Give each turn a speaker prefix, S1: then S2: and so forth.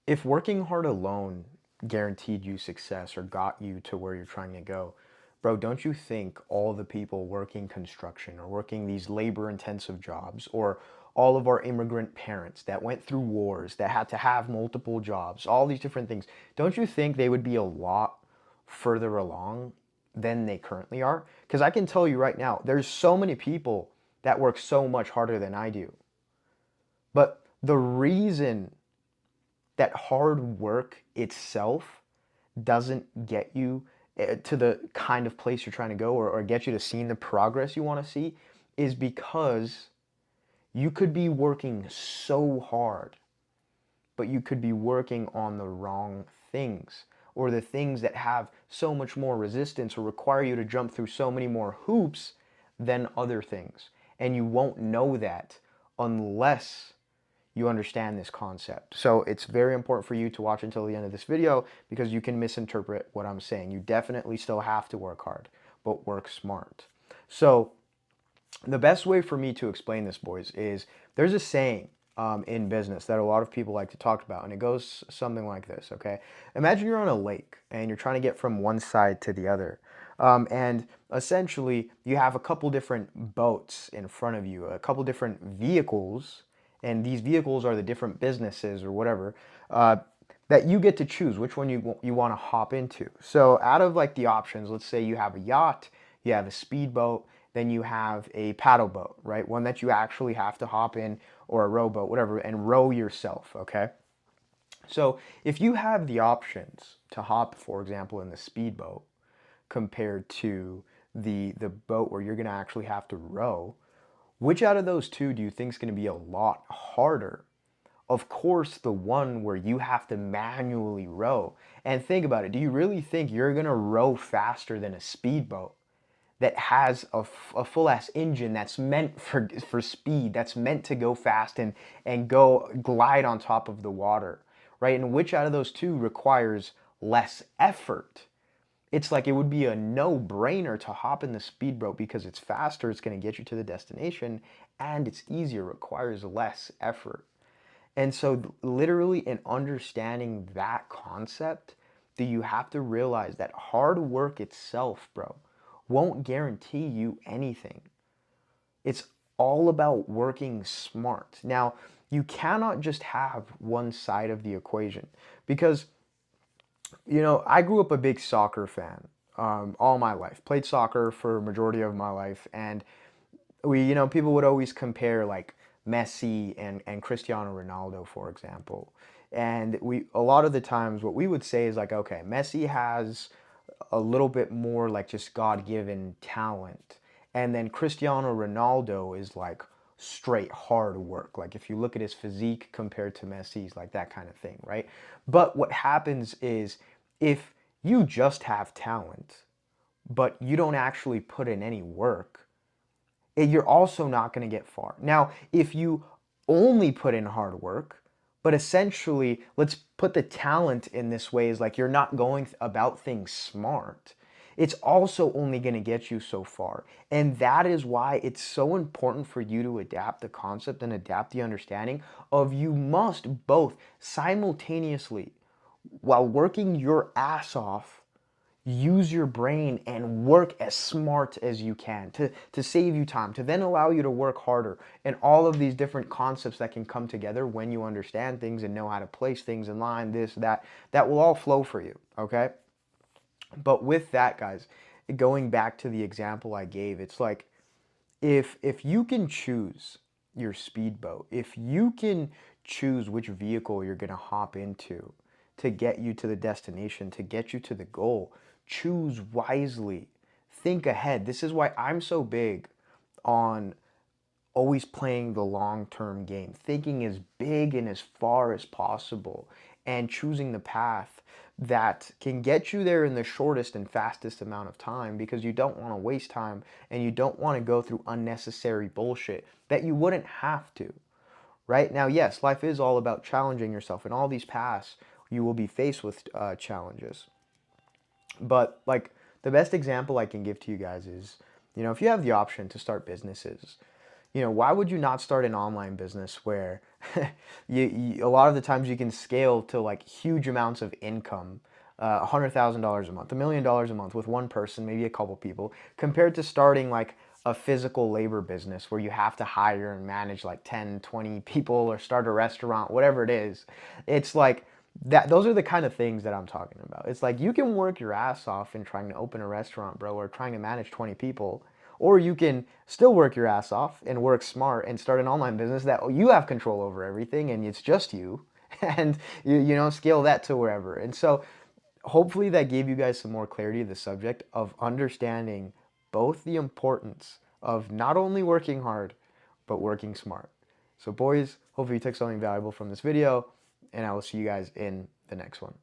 S1: If working hard alone guaranteed you success or got you to where you're trying to go, bro, don't you think all the people working construction or working these labor intensive jobs, or all of our immigrant parents that went through wars, that had to have multiple jobs, all these different things, don't you think they would be a lot further along than they currently are? Because I can tell you right now, there's so many people that work so much harder than I do. But the reason that hard work itself doesn't get you to the kind of place you're trying to go, or get you to seeing the progress you want to see, is because you could be working so hard, but you could be working on the wrong things, or the things that have so much more resistance or require you to jump through so many more hoops than other things. And you won't know that unless you understand this concept. So it's very important for you to watch until the end of this video, because you can misinterpret what I'm saying. You definitely still have to work hard, but work smart. So the best way for me to explain this, boys, is there's a saying in business that a lot of people like to talk about, and it goes something like this, okay? Imagine you're on a lake and you're trying to get from one side to the other. And essentially, you have a couple different boats in front of you, a couple different vehicles, and these vehicles are the different businesses or whatever, that you get to choose which one you want to hop into. So out of like the options, let's say you have a yacht, you have a speedboat, then you have a paddle boat, right? One that you actually have to hop in, or a rowboat, whatever, and row yourself, okay? So if you have the options to hop, for example, in the speedboat compared to the boat where you're going to actually have to row, which out of those two do you think is going to be a lot harder? Of course, the one where you have to manually row. And think about it. Do you really think you're going to row faster than a speedboat that has a full ass engine that's meant for speed, that's meant to go fast and go glide on top of the water, right? And which out of those two requires less effort? It's like it would be a no-brainer to hop in the speedboat because it's faster, it's going to get you to the destination, and it's easier, requires less effort. And so literally in understanding that concept, do you have to realize that hard work itself, bro, won't guarantee you anything. It's all about working smart. Now, you cannot just have one side of the equation, because, I grew up a big soccer fan all my life. Played soccer for a majority of my life, and people would always compare like Messi and Cristiano Ronaldo, for example. And a lot of the times what we would say is like, okay, Messi has a little bit more like just God-given talent. And then Cristiano Ronaldo is like straight hard work. Like if you look at his physique compared to Messi's, like that kind of thing, right? But what happens is, if you just have talent, but you don't actually put in any work, you're also not going to get far. Now, if you only put in hard work, but essentially, let's put the talent in this way, is like you're not going about things smart, it's also only going to get you so far. And that is why it's so important for you to adapt the concept and adapt the understanding of, you must both simultaneously, while working your ass off, use your brain and work as smart as you can to save you time, to then allow you to work harder, and all of these different concepts that can come together when you understand things and know how to place things in line, this, that will all flow for you, okay? But with that, guys, going back to the example I gave, it's like, if you can choose your speedboat, if you can choose which vehicle you're going to hop into to get you to the destination, to get you to the goal, choose wisely. Think ahead. This is why I'm so big on always playing the long-term game, thinking as big and as far as possible, and choosing the path that can get you there in the shortest and fastest amount of time, because you don't want to waste time and you don't want to go through unnecessary bullshit that you wouldn't have to. Right? Now, yes, life is all about challenging yourself. In all these paths, you will be faced with challenges. But like, the best example I can give to you guys is, if you have the option to start businesses, Why would you not start an online business where a lot of the times you can scale to like huge amounts of income, $100,000 a month, $1 million a month with one person, maybe a couple people, compared to starting like a physical labor business where you have to hire and manage like 10, 20 people or start a restaurant, whatever it is. It's like that, those are the kind of things that I'm talking about. It's like you can work your ass off in trying to open a restaurant, bro, or trying to manage 20 people, or you can still work your ass off and work smart and start an online business that you have control over everything and it's just you. And scale that to wherever. And so hopefully that gave you guys some more clarity to the subject of understanding both the importance of not only working hard, but working smart. So boys, hopefully you took something valuable from this video, and I will see you guys in the next one.